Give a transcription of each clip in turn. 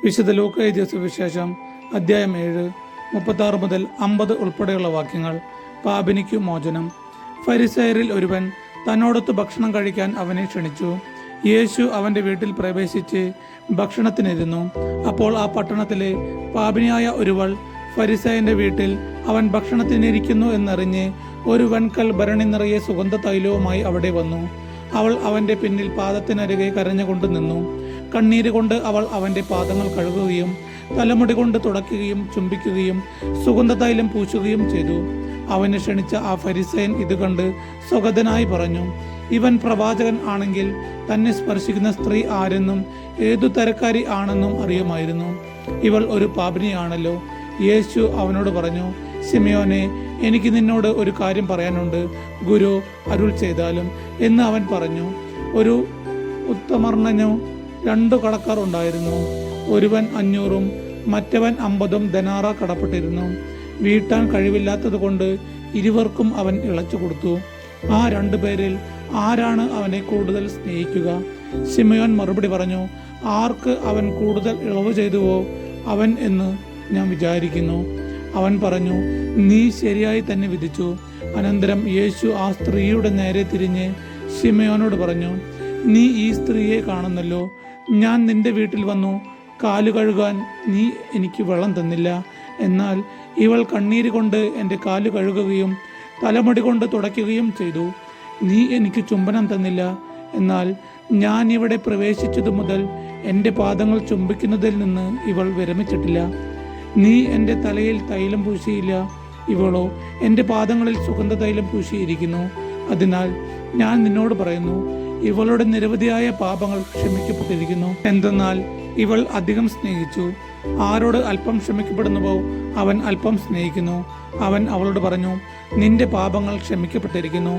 വിശുദ്ധ ലൂക്കാ എഴുതിയ സുവിശേഷം അധ്യായം 7 36 മുതൽ 50 ഉൾപ്പെടെയുള്ള വാക്യങ്ങൾ. പാപിനിക്കു മോചനം. ഫരിസയരിൽ ഒരുവൻ തന്നോടൊത്ത് ഭക്ഷണം കഴിക്കാൻ അവനെ ക്ഷണിച്ചു. യേശു അവന്റെ വീട്ടിൽ പ്രവേശിച്ച് ഭക്ഷണത്തിനിരുന്നു. അപ്പോൾ ആ പട്ടണത്തിലെ പാപിനിയായ ഒരുവൾ ഫരിസയന്റെ വീട്ടിൽ അവൻ ഭക്ഷണത്തിനിരിക്കുന്നു എന്നറിഞ്ഞ് ഒരു വെൺകൽ ഭരണി നിറയെ സുഗന്ധ തൈലവുമായി അവിടെ വന്നു. അവൾ അവന്റെ പിന്നിൽ പാദത്തിനരികെ കരഞ്ഞുകൊണ്ട് നിന്നു. കണ്ണീര് കൊണ്ട് അവൾ അവന്റെ പാദങ്ങൾ കഴുകുകയും തലമുടി കൊണ്ട് തുടയ്ക്കുകയും ചുംബിക്കുകയും സുഗന്ധതൈലം പൂശുകയും ചെയ്തു. അവനെ ക്ഷണിച്ച ആ ഫരിസയൻ ഇത് കണ്ട് സ്വഗതനായി പറഞ്ഞു, ഇവൻ പ്രവാചകൻ ആണെങ്കിൽ തന്നെ സ്പർശിക്കുന്ന സ്ത്രീ ആരെന്നും ഏതു തരക്കാരി ആണെന്നും അറിയുമായിരുന്നു. ഇവൾ ഒരു പാപിനിയാണല്ലോ. യേശു അവനോട് പറഞ്ഞു, ശിമയോനെ, എനിക്ക് നിന്നോട് ഒരു കാര്യം പറയാനുണ്ട്. ഗുരു അരുൾ ചെയ്താലും എന്ന് അവൻ പറഞ്ഞു. ഒരു ഉത്തമർണനോ 2 കടക്കാർ ഉണ്ടായിരുന്നു. ഒരുവൻ 500 മറ്റവൻ 50 ദനാറ കടപ്പെട്ടിരുന്നു. വീട്ടാൻ കഴിവില്ലാത്തത് കൊണ്ട് ഇരുവർക്കും അവൻ ഇളച്ചു കൊടുത്തു. ആ 2 പേരിൽ ആരാണ് അവനെ കൂടുതൽ സ്നേഹിക്കുക? ശിമയോൻ മറുപടി പറഞ്ഞു, ആർക്ക് അവൻ കൂടുതൽ ഇളവ് ചെയ്തുവോ അവൻ എന്ന് ഞാൻ വിചാരിക്കുന്നു. അവൻ പറഞ്ഞു, നീ ശരിയായി തന്നെ വിധിച്ചു. അനന്തരം യേശു ആ സ്ത്രീയുടെ നേരെ തിരിഞ്ഞ് ശിമയോനോട് പറഞ്ഞു, നീ ഈ സ്ത്രീയെ കാണുന്നല്ലോ. ഞാൻ നിന്റെ വീട്ടിൽ വന്നു കാലു കഴുകാൻ നീ എനിക്ക് വെള്ളം തന്നില്ല. എന്നാൽ ഇവൾ കണ്ണീര് കൊണ്ട് എൻ്റെ കാലു കഴുകുകയും തലമുടി കൊണ്ട് തുടയ്ക്കുകയും ചെയ്തു. നീ എനിക്ക് ചുംബനം തന്നില്ല. എന്നാൽ ഞാൻ ഇവിടെ പ്രവേശിച്ചതു മുതൽ എൻ്റെ പാദങ്ങൾ ചുംബിക്കുന്നതിൽ നിന്ന് ഇവൾ വിരമിച്ചിട്ടില്ല. നീ എൻ്റെ തലയിൽ തൈലം പൂശിയില്ല. ഇവളോ എൻ്റെ പാദങ്ങളിൽ സുഗന്ധ തൈലം പൂശിയിരിക്കുന്നു. അതിനാൽ ഞാൻ നിന്നോട് പറയുന്നു, ഇവളുടെ നിരവധിയായ പാപങ്ങൾ ക്ഷമിക്കപ്പെട്ടിരിക്കുന്നു. എന്തെന്നാൽ ഇവൾ അധികം സ്നേഹിച്ചു. ആരോട് അല്പം ക്ഷമിക്കപ്പെടുന്നുവോ അവൻ അല്പം സ്നേഹിക്കുന്നു. അവൻ അവളോട് പറഞ്ഞു, നിന്റെ പാപങ്ങൾ ക്ഷമിക്കപ്പെട്ടിരിക്കുന്നു.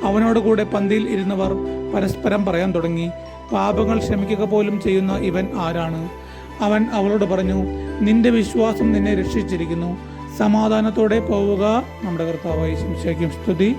അവനോട് കൂടെ പന്തിയിൽ ഇരുന്നവർ പരസ്പരം പറയാൻ തുടങ്ങി, പാപങ്ങൾ ക്ഷമിക്കുക പോലും ചെയ്യുന്ന ഇവൻ ആരാണ്? അവൻ അവളോട് പറഞ്ഞു, നിന്റെ വിശ്വാസം നിന്നെ രക്ഷിച്ചിരിക്കുന്നു. സമാധാനത്തോടെ പോവുക. നമ്മുടെ കർത്താവായ യേശുവിശേഷം സ്തുതി.